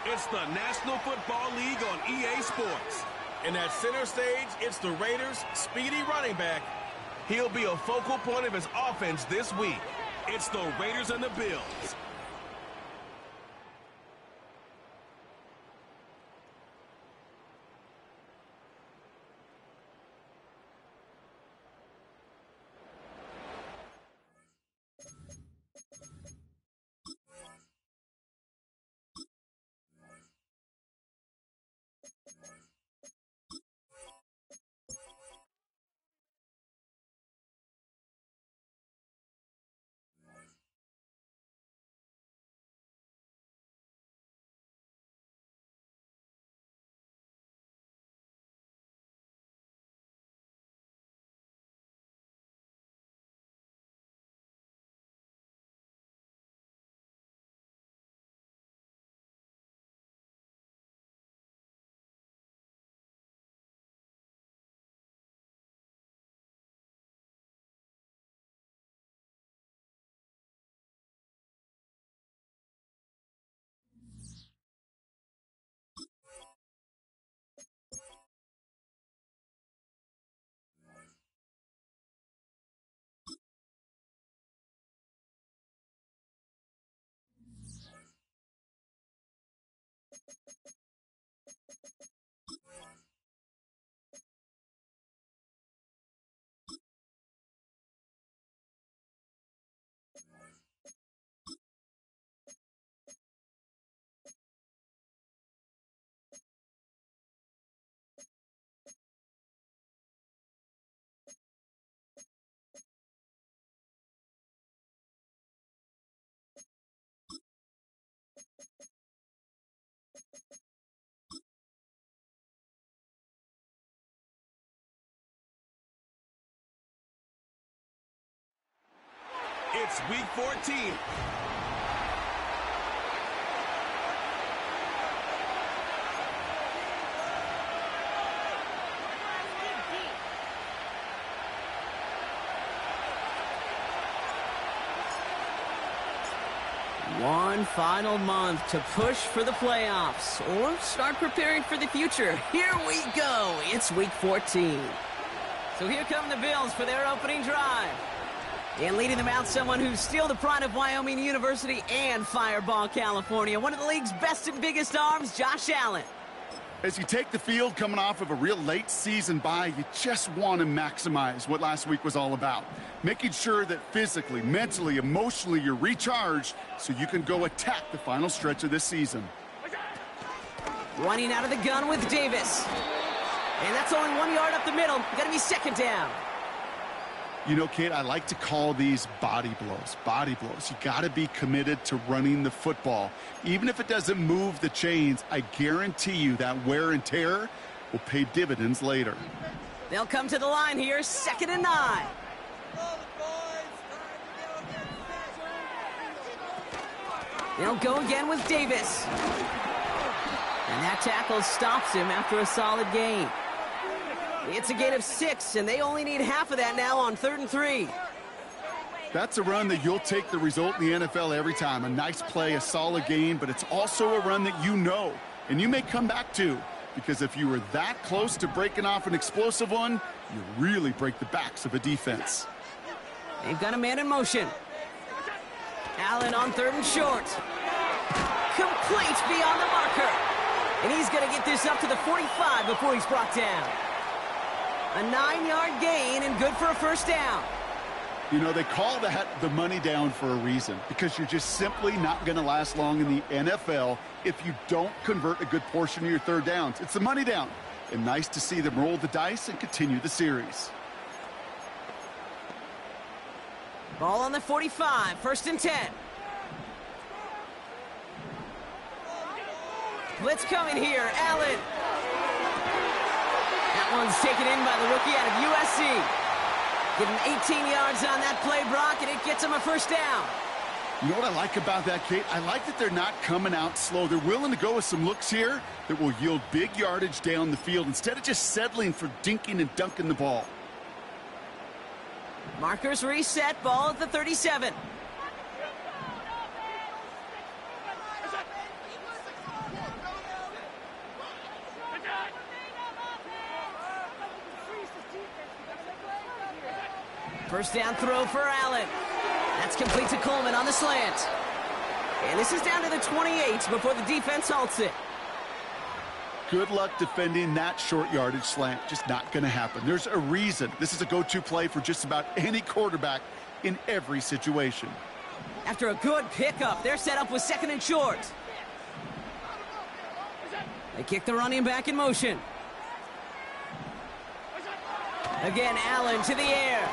It's the National Football League on EA Sports. And at center stage, it's the Raiders' speedy running back. He'll be a focal point of his offense this week. It's the Raiders and the Bills. It's week 14. One final month to push for the playoffs or start preparing for the future. Here we go. It's week 14. So here come the Bills for their opening drive. And leading them out, someone who's still the pride of Wyoming University and Fireball, California. One of the league's best and biggest arms, Josh Allen. As you take the field coming off of a real late season bye, you just want to maximize what last week was all about. Making sure that physically, mentally, emotionally, you're recharged so you can go attack the final stretch of this season. Running out of the gun with Davis. And that's only 1 yard up the middle. Got to be second down. You know, Kate, I like to call these body blows. Body blows. You got to be committed to running the football. Even if it doesn't move the chains, I guarantee you that wear and tear will pay dividends later. They'll come to the line here, 2nd and 9. They'll go again with Davis. And that tackle stops him after a solid gain. It's a gain of 6, and they only need half of that now on 3rd and 3. That's a run that you'll take the result in the NFL every time. A nice play, a solid gain, but it's also a run that you know, and you may come back to, because if you were that close to breaking off an explosive one, you really break the backs of a defense. They've got a man in motion. Allen on 3rd and short. Complete beyond the marker. And he's going to get this up to the 45 before he's brought down. A 9-yard gain and good for a first down. You know, they call that the money down for a reason, because you're just simply not going to last long in the NFL if you don't convert a good portion of your third downs. It's the money down. And nice to see them roll the dice and continue the series. Ball on the 45, 1st and 10. Blitz coming here, Allen. That one's taken in by the rookie out of USC. Getting 18 yards on that play, Brock, and it gets him a first down. You know what I like about that, Kate? I like that they're not coming out slow. They're willing to go with some looks here that will yield big yardage down the field instead of just settling for dinking and dunking the ball. Markers reset, ball at the 37. First down throw for Allen. That's complete to Coleman on the slant. And this is down to the 28 before the defense halts it. Good luck defending that short yardage slant. Just not going to happen. There's a reason. This is a go-to play for just about any quarterback in every situation. After a good pickup, they're set up with 2nd and short. They kick the running back in motion. Again, Allen to the air.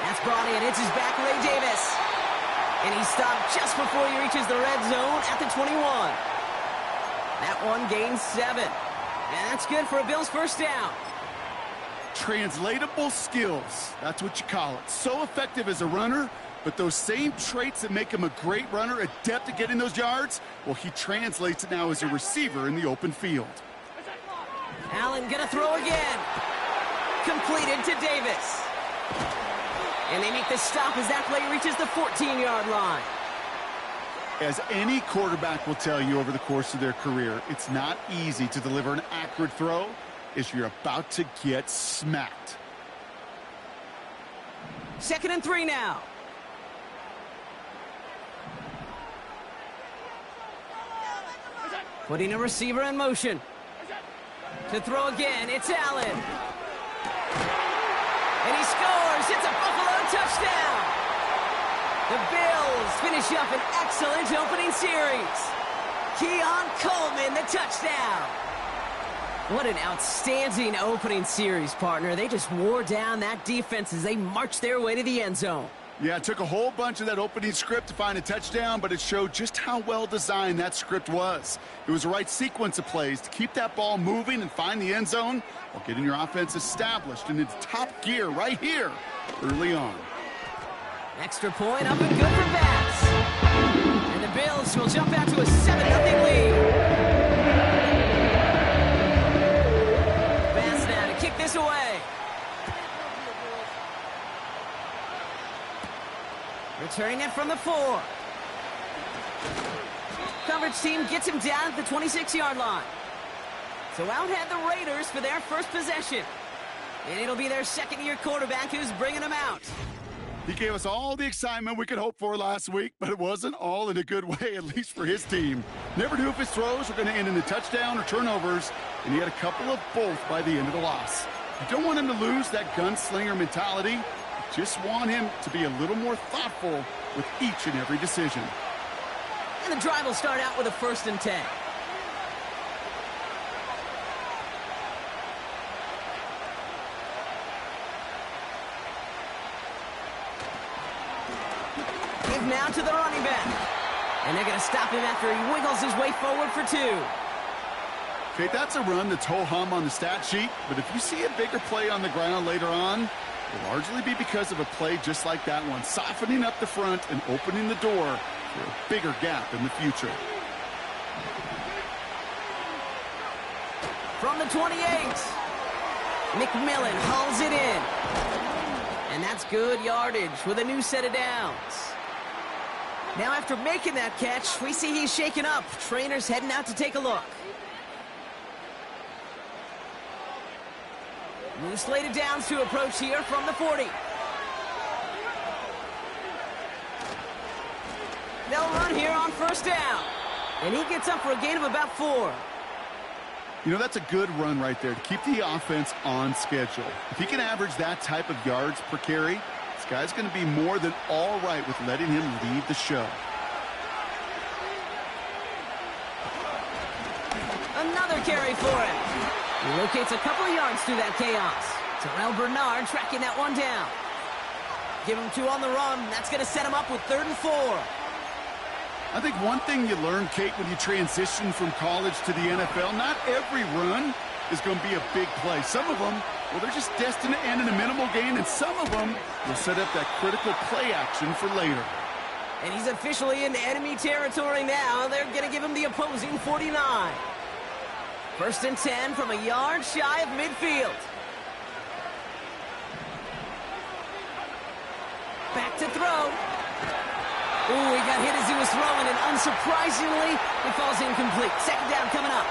That's brought in. It's his back, Ray Davis. And he stopped just before he reaches the red zone at the 21. That one gains 7. And that's good for a Bills first down. Translatable skills. That's what you call it. So effective as a runner, but those same traits that make him a great runner, adept at getting those yards, well, he translates it now as a receiver in the open field. Allen gonna throw again. Completed to Davis. And they make the stop as that play reaches the 14-yard line. As any quarterback will tell you over the course of their career, it's not easy to deliver an accurate throw as you're about to get smacked. 2nd and 3 now. Putting a receiver in motion. To throw again, it's Allen. And he scores. It's a Buffalo touchdown. The Bills finish up an excellent opening series. Keon Coleman, the touchdown. What an outstanding opening series, partner. They just wore down that defense as they marched their way to the end zone. Yeah, it took a whole bunch of that opening script to find a touchdown, but it showed just how well designed that script was. It was the right sequence of plays to keep that ball moving and find the end zone while getting your offense established in its top gear right here early on. Extra point up and good for Bats. And the Bills will jump out to a 7-0 lead. Bats now to kick this away. Returning it from the 4. Coverage team gets him down at the 26-yard line. So out head the Raiders for their first possession. And it'll be their second-year quarterback who's bringing them out. He gave us all the excitement we could hope for last week, but it wasn't all in a good way, at least for his team. Never knew if his throws were going to end in a touchdown or turnovers, and he had a couple of both by the end of the loss. You don't want him to lose that gunslinger mentality. You just want him to be a little more thoughtful with each and every decision. And the drive will start out with a 1st and 10. Now to the running back. And they're going to stop him after he wiggles his way forward for 2. Okay, that's a run that's ho-hum on the stat sheet, but if you see a bigger play on the ground later on, it will largely be because of a play just like that one, softening up the front and opening the door for a bigger gap in the future. From the 28, McMillan hauls it in. And that's good yardage with a new set of downs. Now after making that catch, we see he's shaken up. Trainer's heading out to take a look. New slated downs to approach here from the 40. They'll run here on 1st down. And he gets up for a gain of about 4. You know, that's a good run right there to keep the offense on schedule. If he can average that type of yards per carry, this guy's going to be more than all right with letting him lead the show. Another carry for him. He locates a couple of yards through that chaos. Terrell Bernard tracking that one down. Give him 2 on the run. That's going to set him up with 3rd and 4. I think one thing you learn, Kate, when you transition from college to the NFL, not every run is going to be a big play. Some of them, well, they're just destined to end in a minimal gain, and some of them will set up that critical play action for later. And he's officially in enemy territory now. They're going to give him the opposing 49. 1st and 10 from a yard shy of midfield. Back to throw. Ooh, he got hit as he was throwing, and unsurprisingly, it falls incomplete. 2nd down coming up.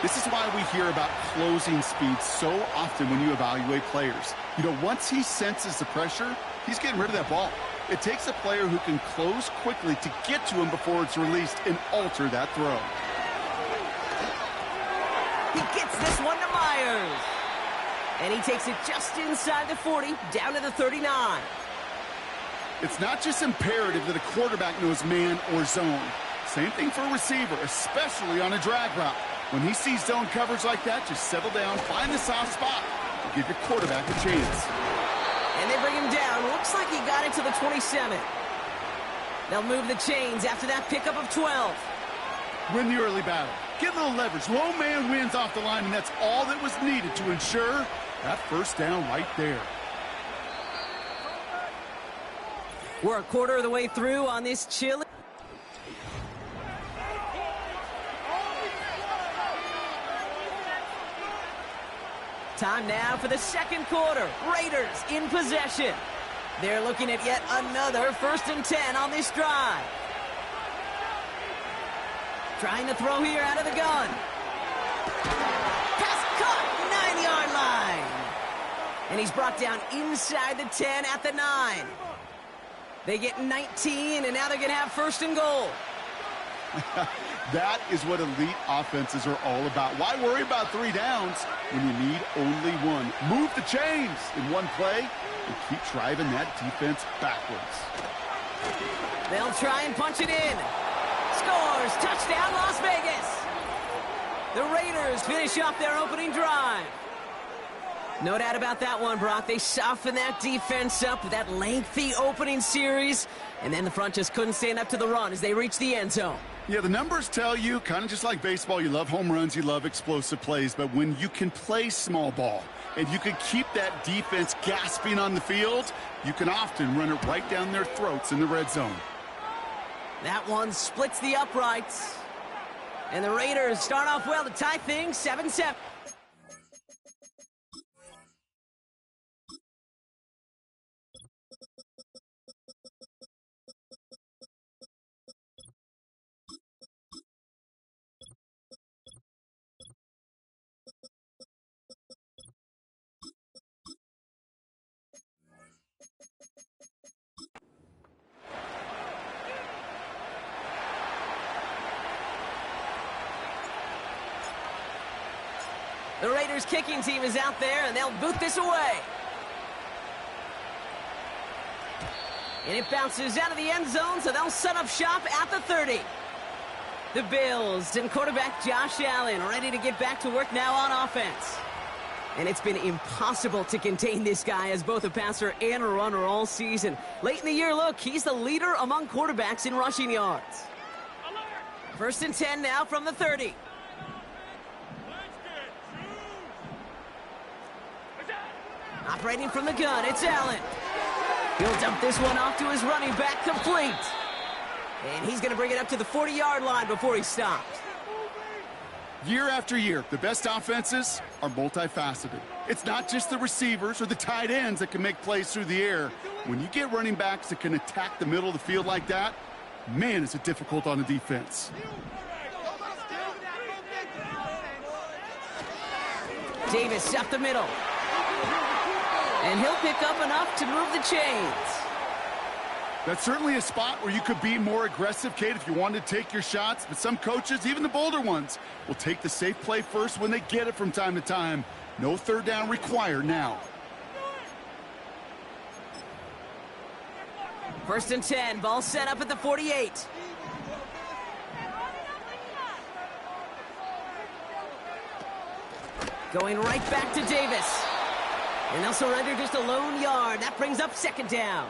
This is why we hear about closing speed so often when you evaluate players. You know, once he senses the pressure, he's getting rid of that ball. It takes a player who can close quickly to get to him before it's released and alter that throw. He gets this one to Myers. And he takes it just inside the 40, down to the 39. It's not just imperative that a quarterback knows man or zone. Same thing for a receiver, especially on a drag route. When he sees zone coverage like that, just settle down, find the soft spot, and give your quarterback a chance. And they bring him down. Looks like he got it to the 27. They'll move the chains after that pickup of 12. Win the early battle. Get a little leverage. Low man wins off the line, and that's all that was needed to ensure that first down right there. We're a quarter of the way through on this chilly. Time now for the second quarter. Raiders in possession. They're looking at yet another 1st and 10 on this drive. Trying to throw here out of the gun. Pass caught, 9-yard line. And he's brought down inside the 10 at the 9. They get 19, and now they're going to have 1st and goal. That is what elite offenses are all about. Why worry about 3 downs when you need only 1? Move the chains in one play and keep driving that defense backwards. They'll try and punch it in. Scores! Touchdown, Las Vegas! The Raiders finish off their opening drive. No doubt about that one, Brock. They softened that defense up with that lengthy opening series, and then the front just couldn't stand up to the run as they reached the end zone. Yeah, the numbers tell you, kind of just like baseball, you love home runs, you love explosive plays, but when you can play small ball and you can keep that defense gasping on the field, you can often run it right down their throats in the red zone. That one splits the uprights. And the Raiders start off well to tie things 7-7. The Raiders kicking team is out there, and they'll boot this away. And it bounces out of the end zone, so they'll set up shop at the 30. The Bills and quarterback Josh Allen ready to get back to work now on offense. And it's been impossible to contain this guy as both a passer and a runner all season. Late in the year, look, he's the leader among quarterbacks in rushing yards. 1st and 10 now from the 30. Operating from the gun, it's Allen. He'll dump this one off to his running back, complete. And he's going to bring it up to the 40-yard line before he stops. Year after year, the best offenses are multifaceted. It's not just the receivers or the tight ends that can make plays through the air. When you get running backs that can attack the middle of the field like that, man, is it difficult on the defense. Davis up the middle. And he'll pick up enough to move the chains. That's certainly a spot where you could be more aggressive, Kate, if you wanted to take your shots. But some coaches, even the bolder ones, will take the safe play first when they get it from time to time. No 3rd down required now. 1st and 10, ball set up at the 48. Going right back to Davis. And they'll surrender just a lone yard. That brings up 2nd down.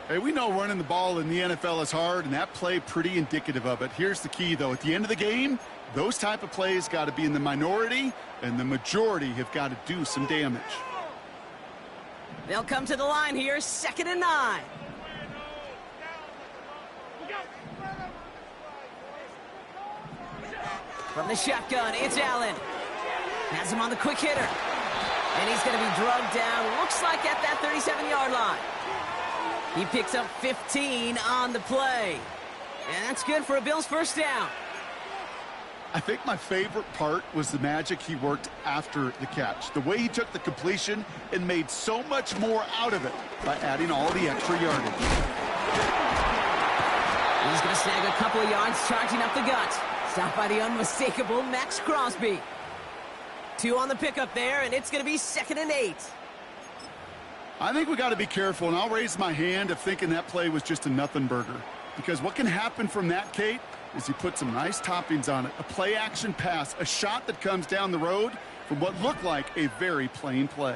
Hey, we know running the ball in the NFL is hard, and that play pretty indicative of it. Here's the key, though. At the end of the game, those type of plays got to be in the minority, and the majority have got to do some damage. They'll come to the line here, 2nd and 9. From the shotgun, it's Allen. Has him on the quick hitter. And he's going to be drugged down, looks like at that 37-yard line. He picks up 15 on the play. And that's good for a Bills 1st down. I think my favorite part was the magic he worked after the catch. The way he took the completion and made so much more out of it by adding all the extra yardage. He's going to snag a couple of yards charging up the gut. Stopped by the unmistakable Max Crosby. 2 on the pickup there, and it's going to be 2nd and 8. I think we got to be careful, and I'll raise my hand of thinking that play was just a nothing burger. Because what can happen from that, Kate, is he put some nice toppings on it. A play-action pass, a shot that comes down the road from what looked like a very plain play.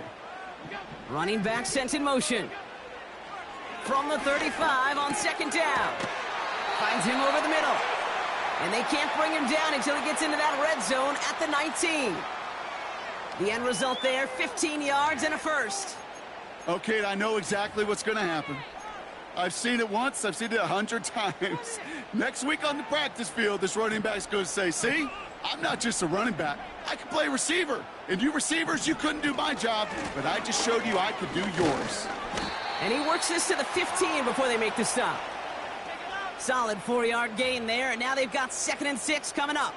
Running back sent in motion. From the 35 on 2nd down. Finds him over the middle. And they can't bring him down until he gets into that red zone at the 19. The end result there, 15 yards and a first. Okay, I know exactly what's going to happen. I've seen it once. I've seen it 100 times. Next week on the practice field, this running back's going to say, see, I'm not just a running back. I can play receiver. And you receivers, you couldn't do my job, but I just showed you I could do yours. And he works this to the 15 before they make the stop. Solid 4-yard gain there, and now they've got 2nd and 6 coming up.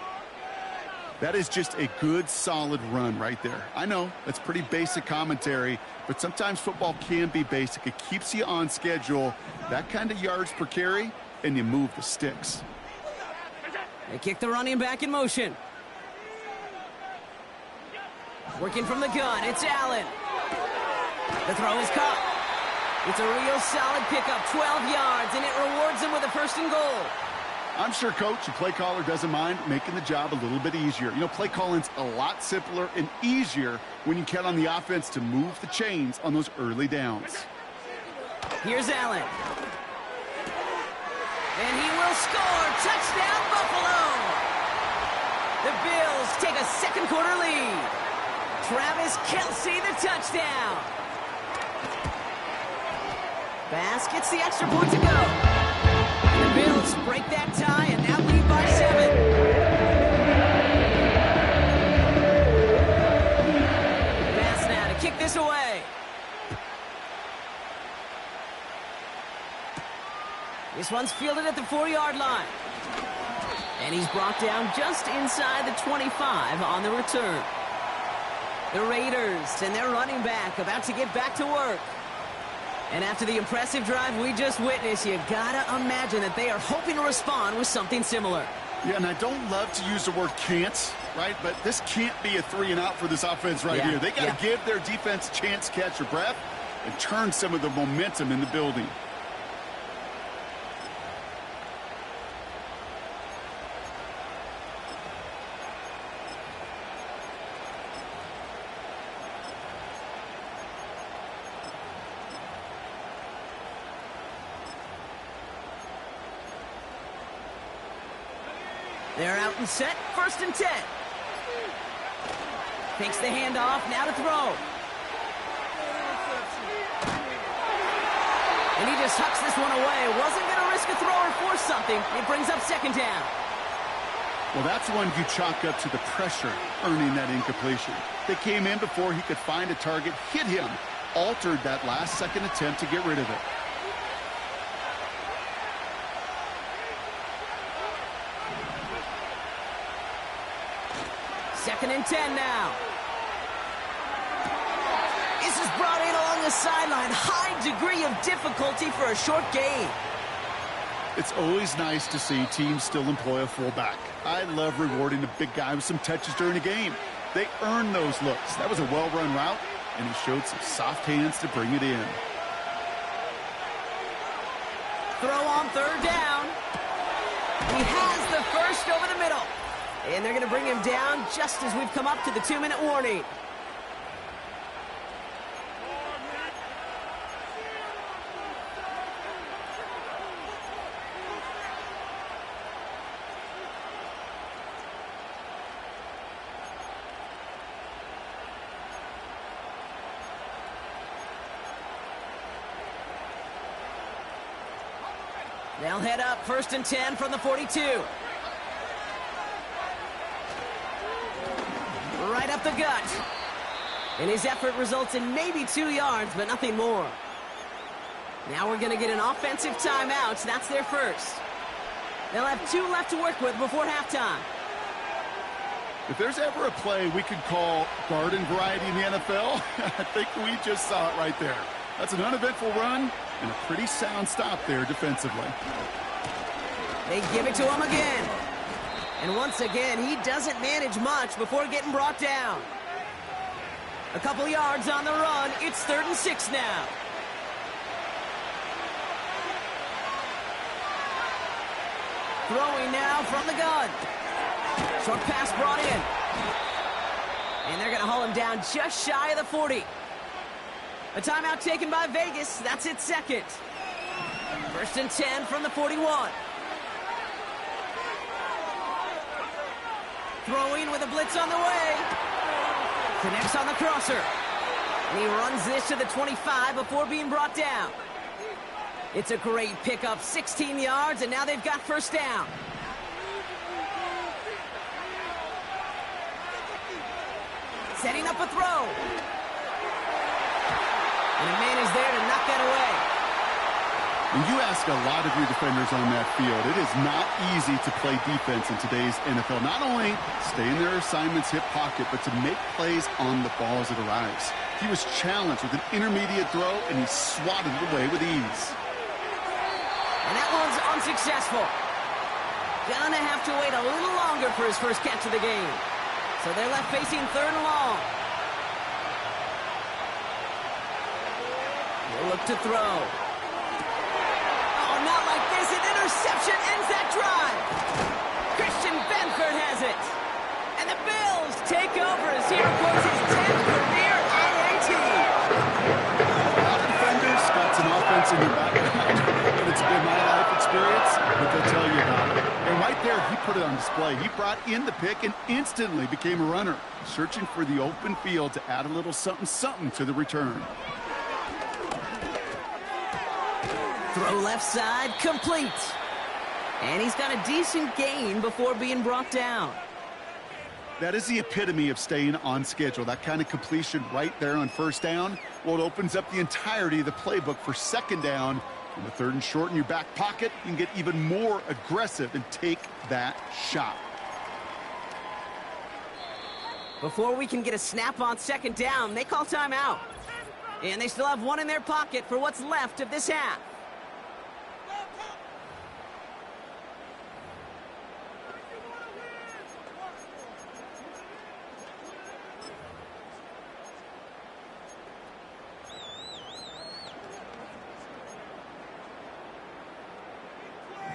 That is just a good, solid run right there. I know, that's pretty basic commentary, but sometimes football can be basic. It keeps you on schedule, that kind of yards per carry, and you move the sticks. They kick the running back in motion. Working from the gun, it's Allen. The throw is caught. It's a real solid pickup, 12 yards, and it rewards him with a 1st and goal. I'm sure coach and play caller doesn't mind making the job a little bit easier. You know, play calling's a lot simpler and easier when you count on the offense to move the chains on those early downs. Here's Allen. And he will score. Touchdown, Buffalo! The Bills take a 2nd quarter lead. Travis Kelce, the touchdown. Bass gets the extra point to go. The Bills break that tie and now lead by 7. Bass now to kick this away. This one's fielded at the 4-yard line. And he's brought down just inside the 25 on the return. The Raiders and their running back about to get back to work. And after the impressive drive we just witnessed, you gotta imagine that they are hoping to respond with something similar. Yeah, and I don't love to use the word can't, right? But this can't be a 3-and-out for this offense right here. They got to give their defense a chance to catch their breath and turn some of the momentum in the building. They're out and set, 1st and 10. Takes the handoff, now to throw. And he just hucks this one away. Wasn't going to risk a throw or force something. It brings up 2nd down. Well, that's one you chalk up to the pressure earning that incompletion. They came in before he could find a target, hit him, altered that last-second attempt to get rid of it. Second and 10 now. This is brought in along the sideline. High degree of difficulty for a short gain. It's always nice to see teams still employ a fullback. I love rewarding a big guy with some touches during a game. They earn those looks. That was a well-run route, and he showed some soft hands to bring it in. Throw on 3rd down. He has the first over the middle. And they're going to bring him down just as we've come up to the 2-minute warning. They'll head up 1st and 10 from the 42. Right up the gut. And his effort results in maybe 2 yards, but nothing more. Now we're going to get an offensive timeout. That's their first. They'll have 2 left to work with before halftime. If there's ever a play we could call garden variety in the NFL, I think we just saw it right there. That's an uneventful run and a pretty sound stop there defensively. They give it to him again. And once again, he doesn't manage much before getting brought down. A couple yards on the run. It's 3rd and 6 now. Throwing now from the gun. Short pass brought in. And they're going to haul him down just shy of the 40. A timeout taken by Vegas. That's its second. 1st and 10 from the 41. Throwing with a blitz on the way. Connects on the crosser. And he runs this to the 25 before being brought down. It's a great pickup, 16 yards, and now they've got 1st down. Setting up a throw. And a man is there to knock that away. When you ask a lot of your defenders on that field, it is not easy to play defense in today's NFL. Not only stay in their assignment's hip pocket, but to make plays on the ball as it arrives. He was challenged with an intermediate throw, and he swatted it away with ease. And that one's unsuccessful. Gonna have to wait a little longer for his first catch of the game. So they're left facing 3rd and long. He'll look to throw. Oh, not like this. An interception ends that drive. Christian Benford has it. And the Bills take over as he records his 10th career IAT. A lot of defenders got some offense in their background, but it's been my life experience, but they'll tell you about it. And right there, he put it on display. He brought in the pick and instantly became a runner, searching for the open field to add a little something to the return. Throw left side, complete. And he's got a decent gain before being brought down. That is the epitome of staying on schedule. That kind of completion right there on 1st down. Well, it opens up the entirety of the playbook for 2nd down. In the 3rd and short in your back pocket, you can get even more aggressive and take that shot. Before we can get a snap on 2nd down, they call timeout. And they still have one in their pocket for what's left of this half.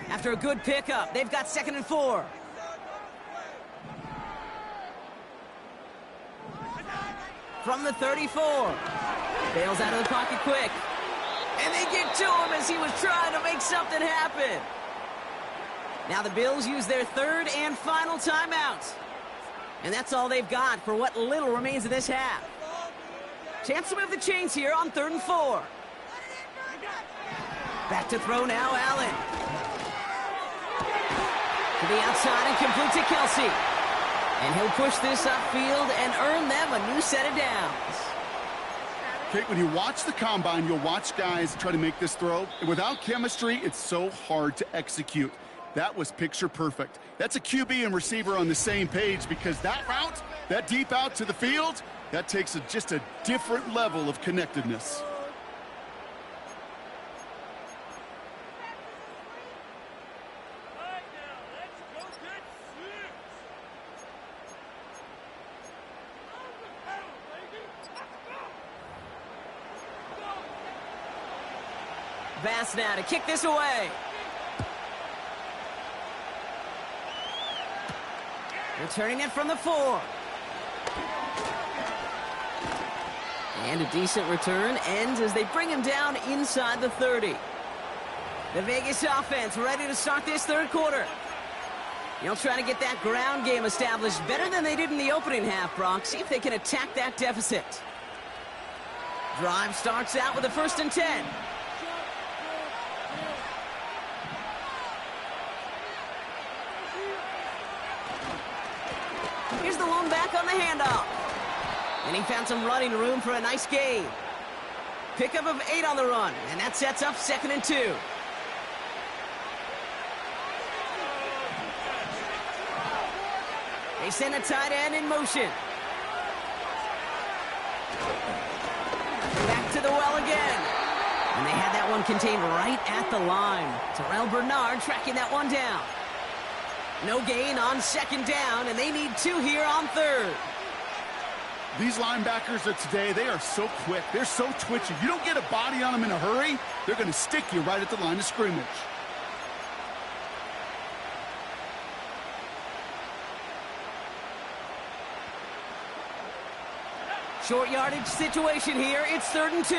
After a good pickup, they've got 2nd and 4. From the 34. Bails out of the pocket quick. And they get to him as he was trying to make something happen. Now the Bills use their 3rd and final timeout. And that's all they've got for what little remains of this half. Chance to move the chains here on 3rd and 4. Back to throw now, Allen. To the outside and complete to Kelsey. And he'll push this upfield and earn them a new set of downs. Kate, when you watch the combine, you'll watch guys try to make this throw. And without chemistry, it's so hard to execute. That was picture perfect. That's a QB and receiver on the same page, because that route, that deep out to the field, that takes just a different level of connectedness. Bass now to kick this away. Returning it from the 4. And a decent return ends as they bring him down inside the 30. The Vegas offense ready to start this 3rd quarter. They'll try to get that ground game established better than they did in the opening half, Brock. See if they can attack that deficit. Drive starts out with a 1st and 10. Here's the lone back on the handoff. And he found some running room for a nice gain. Pickup of 8 on the run, and that sets up 2nd and 2. They send a tight end in motion. Back to the well again. And they had that one contained right at the line. Terrell Bernard tracking that one down. No gain on second down, and they need 2 here on third. These linebackers of today, they are so quick. They're so twitchy. You don't get a body on them in a hurry, they're going to stick you right at the line of scrimmage. Short yardage situation here. It's 3rd and 2.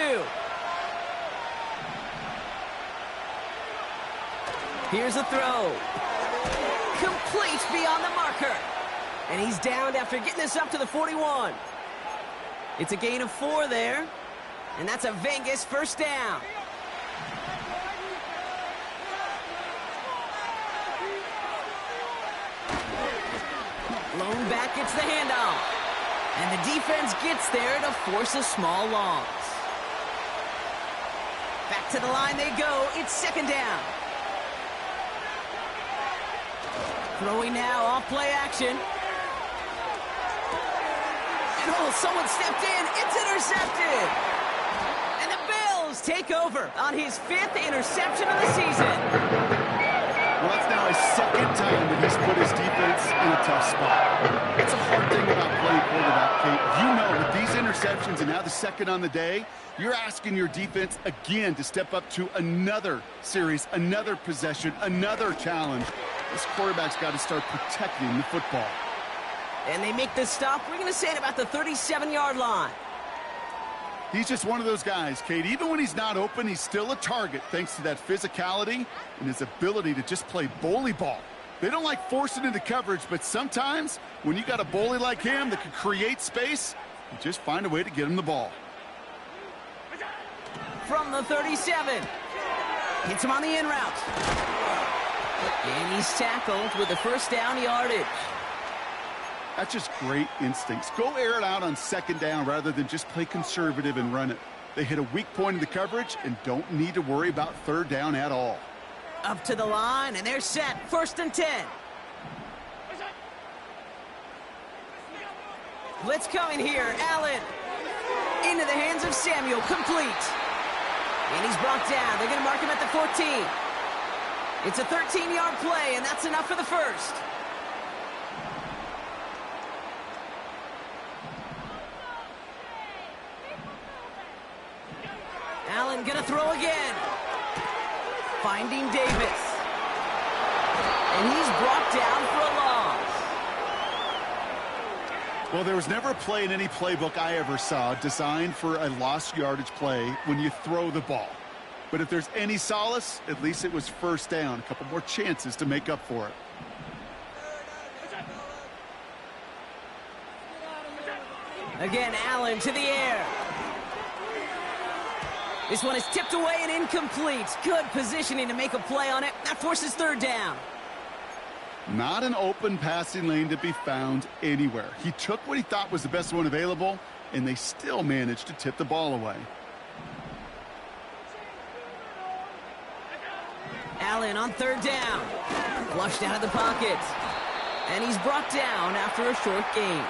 Here's a throw. Complete beyond the marker. And he's downed after getting this up to the 41. It's a gain of 4 there. And that's a Vegas first down. Lone back gets the handoff. And the defense gets there to force a small loss. Back to the line they go. It's 2nd down. Throwing now off play action. And someone stepped in. It's intercepted. And the Bills take over on his 5th interception of the season. Well, that's now his 2nd time that he's put his defense in a tough spot. That's a hard thing about playing quarterback, Kate. You know, with these interceptions and now the 2nd on the day, you're asking your defense again to step up to another series, another possession, another challenge. This quarterback's got to start protecting the football. And they make this stop. We're going to say it about the 37-yard line. He's just one of those guys, Kate. Even when he's not open, he's still a target thanks to that physicality and his ability to just play bully ball. They don't like forcing into coverage, but sometimes when you got a bully like him that can create space, you just find a way to get him the ball. From the 37. Hits him on the in route. And he's tackled with the first down yardage. That's just great instincts. Go air it out on 2nd down rather than just play conservative and run it. They hit a weak point in the coverage and don't need to worry about 3rd down at all. Up to the line, and they're set. 1st and 10. Blitz coming here. Allen into the hands of Samuel. Complete. And he's brought down. They're going to mark him at the 14. It's a 13-yard play, and that's enough for the first. Allen gonna throw again. Finding Davis. And he's brought down for a loss. Well, there was never a play in any playbook I ever saw designed for a lost yardage play when you throw the ball. But if there's any solace, at least it was 1st down. A couple more chances to make up for it. Again, Allen to the air. This one is tipped away and incomplete. Good positioning to make a play on it. That forces 3rd down. Not an open passing lane to be found anywhere. He took what he thought was the best one available, and they still managed to tip the ball away. Allen on 3rd down. Flushed out of the pocket. And he's brought down after a short gain.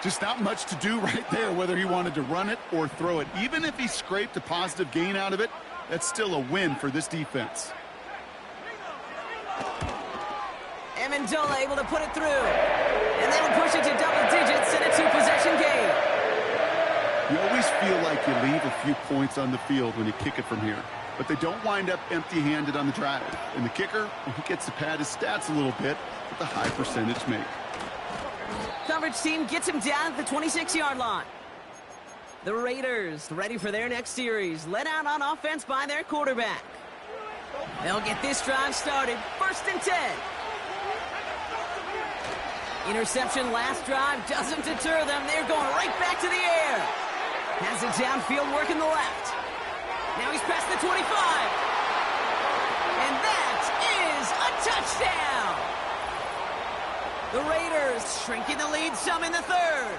Just not much to do right there, whether he wanted to run it or throw it. Even if he scraped a positive gain out of it, that's still a win for this defense. Amendola able to put it through. And that'll push it to double digits and a 2-possession game. You always feel like you leave a few points on the field when you kick it from here. But they don't wind up empty-handed on the drive. And the kicker, he gets to pad his stats a little bit with a high percentage make. Coverage team gets him down at the 26-yard line. The Raiders ready for their next series. Led out on offense by their quarterback. They'll get this drive started. 1st and 10. Interception last drive doesn't deter them. They're going right back to the air. Has it downfield working the left. Now he's past the 25. And that is a touchdown. The Raiders shrinking the lead some in the 3rd.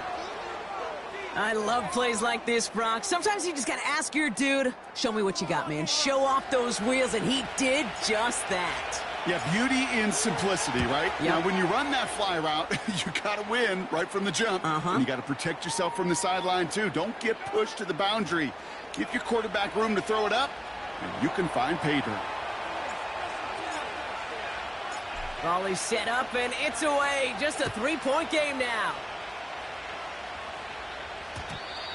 I love plays like this, Brock. Sometimes you just got to ask your dude, show me what you got, man. Show off those wheels, and he did just that. Yeah, beauty in simplicity, right? Yep. Now, when you run that fly route, you got to win right from the jump. And you got to protect yourself from the sideline, too. Don't get pushed to the boundary. Give your quarterback room to throw it up, and you can find pay dirt. Volley set up, and it's away. Just a 3-point game now.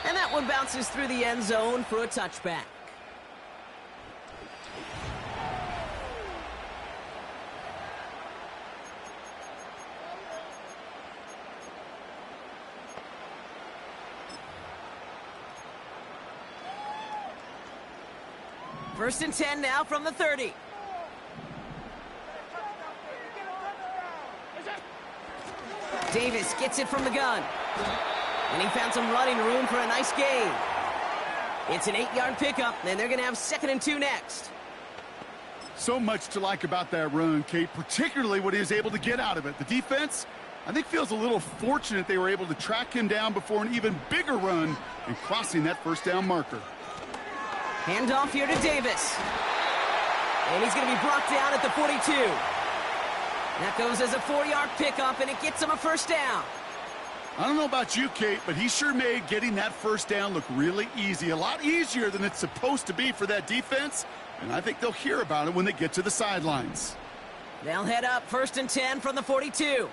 And that one bounces through the end zone for a touchback. First and 10 now from the 30. Davis gets it from the gun. And he found some running room for a nice gain. It's an 8-yard pickup, and they're going to have 2nd and 2 next. So much to like about that run, Kate, particularly what he was able to get out of it. The defense, I think, feels a little fortunate they were able to track him down before an even bigger run and crossing that first down marker. Handoff here to Davis. And he's going to be brought down at the 42. That goes as a 4-yard pickup, and it gets him a first down. I don't know about you, Kate, but he sure made getting that first down look really easy. A lot easier than it's supposed to be for that defense. And I think they'll hear about it when they get to the sidelines. They'll head up 1st and 10 from the 42.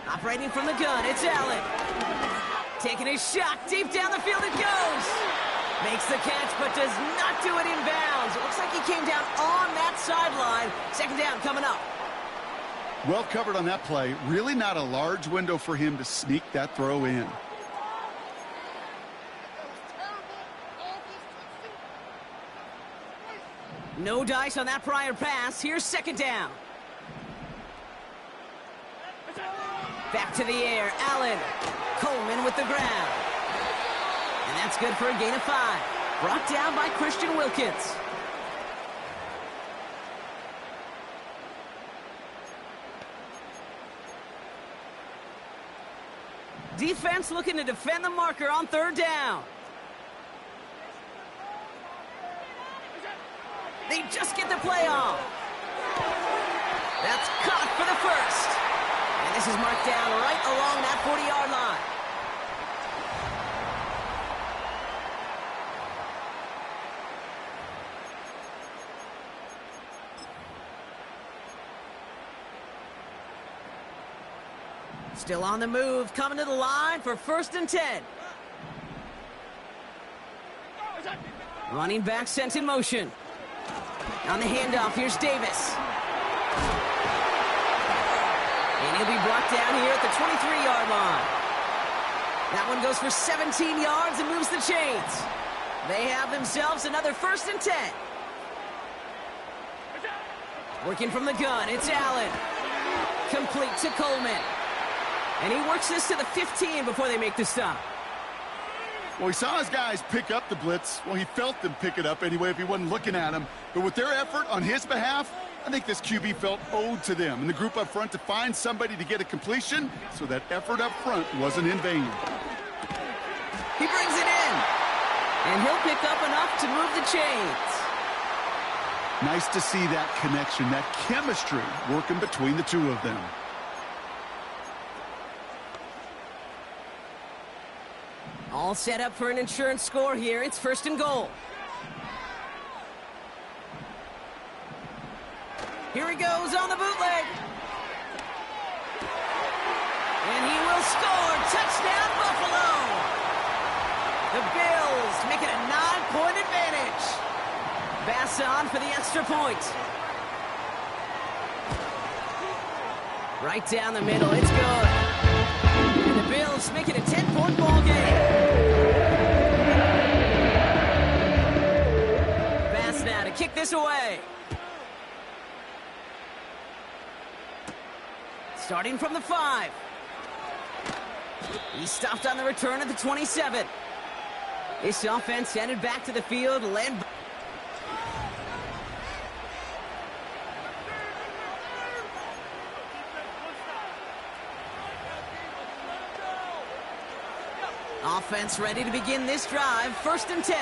Operating from the gun, it's Allen. Taking his shot, deep down the field it goes. Makes the catch, but does not do it in bounds. It looks like he came down on that sideline. 2nd down coming up. Well covered on that play. Really not a large window for him to sneak that throw in. No dice on that prior pass. Here's 2nd down. Back to the air, Allen. Coleman with the grab. And that's good for a gain of 5. Brought down by Christian Wilkins. Defense looking to defend the marker on 3rd down. They just get the play off. That's caught for the first. And this is marked down right along that 40-yard line. Still on the move, coming to the line for 1st and 10. Running back sent in motion. On the handoff, here's Davis. And he'll be brought down here at the 23-yard line. That one goes for 17 yards and moves the chains. They have themselves another 1st and 10. Working from the gun, it's Allen. Complete to Coleman. And he works this to the 15 before they make the stop. Well, he saw his guys pick up the blitz. Well, he felt them pick it up anyway if he wasn't looking at him. But with their effort on his behalf, I think this QB felt owed to them and the group up front to find somebody to get a completion, so that effort up front wasn't in vain. He brings it in. And he'll pick up enough to move the chains. Nice to see that connection, that chemistry working between the two of them. All set up for an insurance score here. It's 1st and goal. Here he goes on the bootleg. And he will score. Touchdown, Buffalo. The Bills make it a 9-point advantage. Bass on for the extra point. Right down the middle. It's good. And the Bills make it a 10-point ball game. Bass now to kick this away. Starting from the 5. He stopped on the return at the 27. This offense headed back to the field, led by... Offense ready to begin this drive. 1st and 10.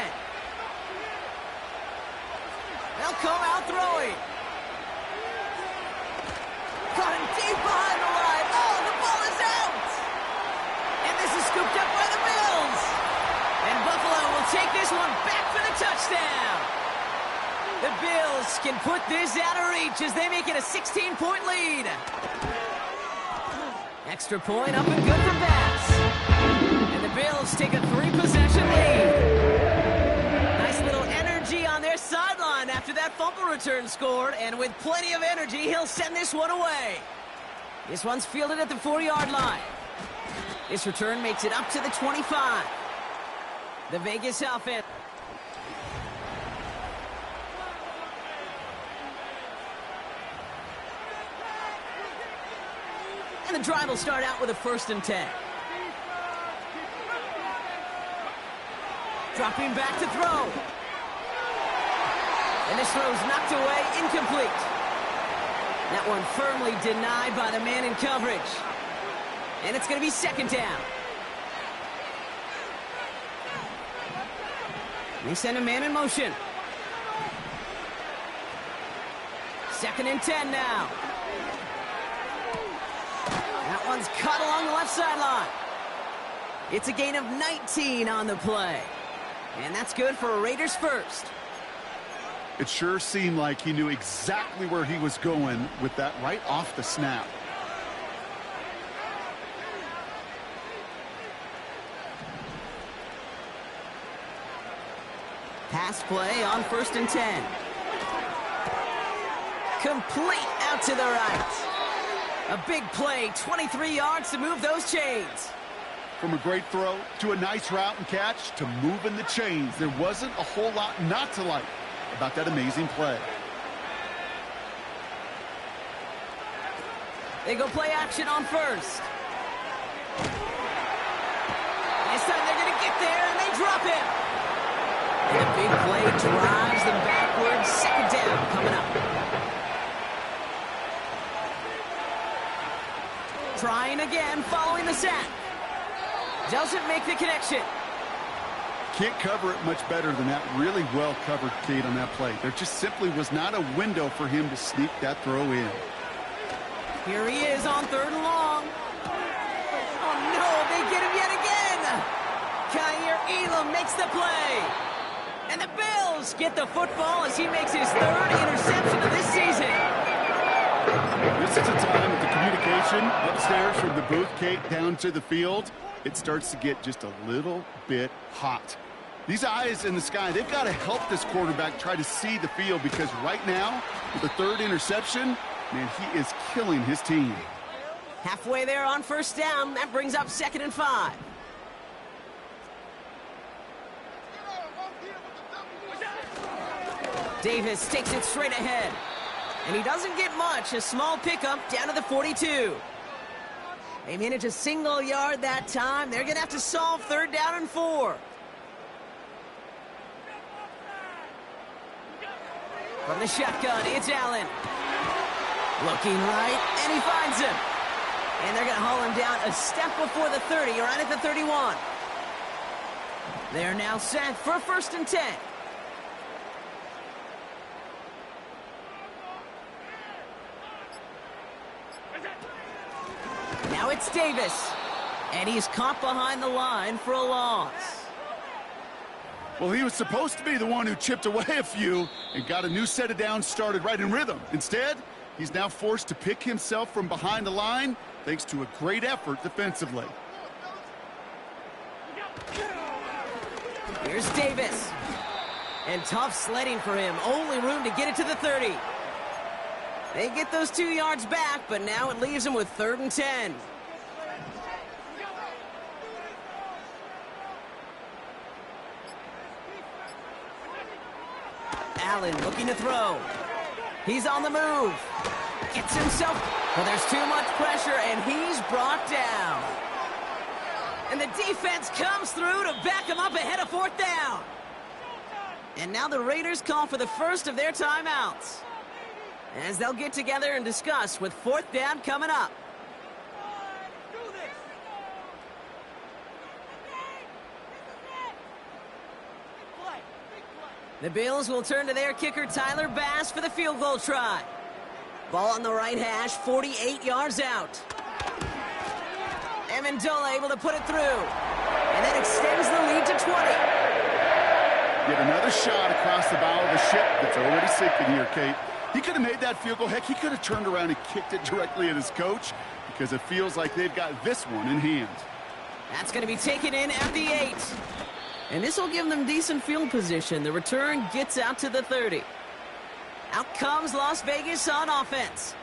They'll come out throwing. Caught him deep behind the line. Oh, the ball is out! And this is scooped up by the Bills. And Buffalo will take this one back for the touchdown. The Bills can put this out of reach as they make it a 16-point lead. Extra point up and good for Bass. And the Bills take a 3-possession lead. Nice little energy on their sideline after that fumble return scored. And with plenty of energy, he'll send this one away. This one's fielded at the 4-yard line. This return makes it up to the 25. The Vegas offense. And the drive will start out with a 1st and 10. Dropping back to throw. And this throw's knocked away, incomplete. That one firmly denied by the man in coverage. And it's going to be 2nd down. They send a man in motion. 2nd and 10 now. That one's cut along the left sideline. It's a gain of 19 on the play. And that's good for a Raiders first. It sure seemed like he knew exactly where he was going with that right off the snap. Pass play on 1st and 10. Complete out to the right. A big play, 23 yards to move those chains. From a great throw to a nice route and catch to moving the chains, there wasn't a whole lot not to like about that amazing play. They go play action on 1st. This time they're going to get there, and they drop him. And a big play drives them backwards. 2nd down coming up. Trying again, following the sack. Doesn't make the connection. Can't cover it much better than that. Really well covered, Kate, on that play. There just simply was not a window for him to sneak that throw in. Here he is on 3rd and long. Oh, no, they get him yet again. Kaiir Elam makes the play. And the Bills get the football as he makes his 3rd interception of this season. This is a time that the communication upstairs from the booth, Kate, down to the field, it starts to get just a little bit hot. These eyes in the sky, they've got to help this quarterback try to see the field, because right now, with the 3rd interception, man, he is killing his team. Halfway there on 1st down. That brings up 2nd and 5. Davis takes it straight ahead. And he doesn't get much. A small pickup down to the 42. They manage a single yard that time. They're going to have to solve 3rd down and 4. From the shotgun, it's Allen. Looking right, and he finds him. And they're going to haul him down a step before the 30, right at the 31. They're now set for 1st and 10. Now it's Davis, and he's caught behind the line for a loss. Well, he was supposed to be the one who chipped away a few and got a new set of downs started right in rhythm. Instead, he's now forced to pick himself from behind the line thanks to a great effort defensively. Here's Davis. And tough sledding for him. Only room to get it to the 30. They get those 2 yards back, but now it leaves them with 3rd and 10. Allen looking to throw. He's on the move. Gets himself, but there's too much pressure, and he's brought down. And the defense comes through to back him up ahead of 4th down. And now the Raiders call for the first of their timeouts, as they'll get together and discuss with 4th down coming up. The Bills will turn to their kicker, Tyler Bass, for the field goal try. Ball on the right hash, 48 yards out. Amendola able to put it through. And that extends the lead to 20. Get another shot across the bow of the ship that's already sinking here, Kate. He could have made that field goal. Heck, he could have turned around and kicked it directly at his coach because it feels like they've got this one in hand. That's going to be taken in at the 8. And this will give them decent field position. The return gets out to the 30. Out comes Las Vegas on offense.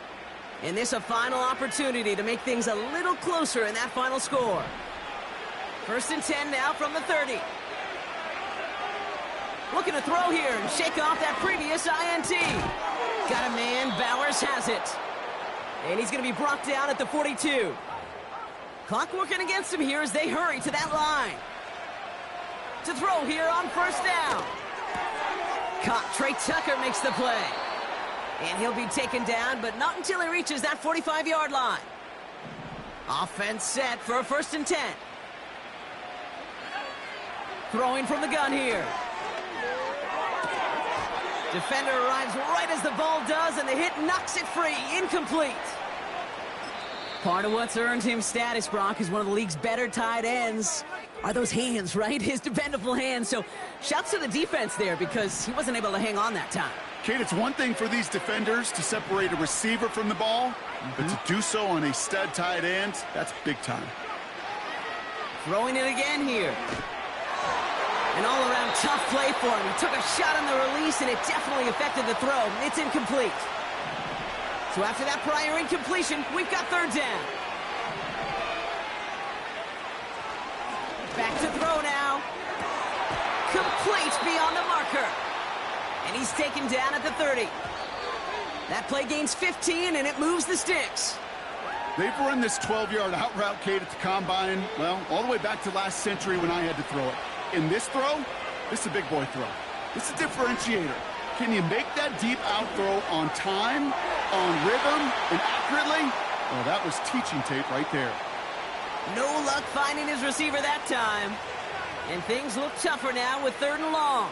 And this a final opportunity to make things a little closer in that final score. 1st and 10 now from the 30. Looking to throw here and shake off that previous INT. Got a man, Bowers has it. And he's going to be brought down at the 42. Clock working against him here as they hurry to that line. To throw here on 1st down. Caught. Trey Tucker makes the play. And he'll be taken down, but not until he reaches that 45-yard line. Offense set for a 1st and 10. Throwing from the gun here. Defender arrives right as the ball does, and the hit knocks it free. Incomplete. Part of what's earned him status, Brock, is one of the league's better tight ends. Are those hands, right? His dependable hands. So shouts to the defense there because he wasn't able to hang on that time. Kate, it's one thing for these defenders to separate a receiver from the ball, but to do so on a stud tight end, that's big time. Throwing it again here. An all-around tough play for him. He took a shot on the release, and it definitely affected the throw. It's incomplete. So after that prior incompletion, we've got 3rd down. Back to throw now. Complete beyond the marker. And he's taken down at the 30. That play gains 15, and it moves the sticks. They've run this 12-yard out route, Kate, at the combine, well, all the way back to last century when I had to throw it. In this throw, this is a big boy throw. This is a differentiator. Can you make that deep out throw on time, on rhythm, and accurately? Well, that was teaching tape right there. No luck finding his receiver that time. And things look tougher now with 3rd and long.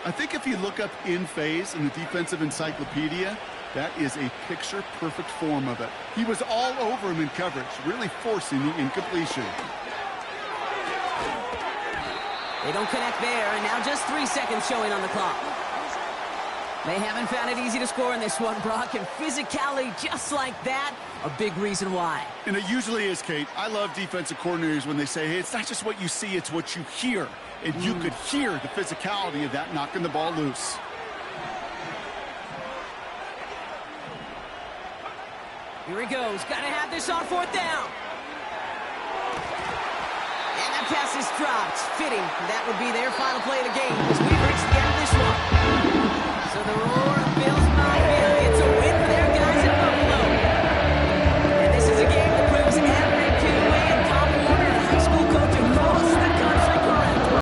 I think if you look up in phase in the defensive encyclopedia, that is a picture-perfect form of it. He was all over him in coverage, really forcing the incompletion. They don't connect there, and now just 3 seconds showing on the clock. They haven't found it easy to score in this one, Brock, and physicality just like that, a big reason why. And it usually is, Kate. I love defensive coordinators when they say, hey, it's not just what you see, it's what you hear. And you could hear the physicality of that knocking the ball loose. Here he goes. Got to have this on 4th down. And that pass is dropped. Fitting. That would be their final play of the game as we've reached the end of this one. So the roll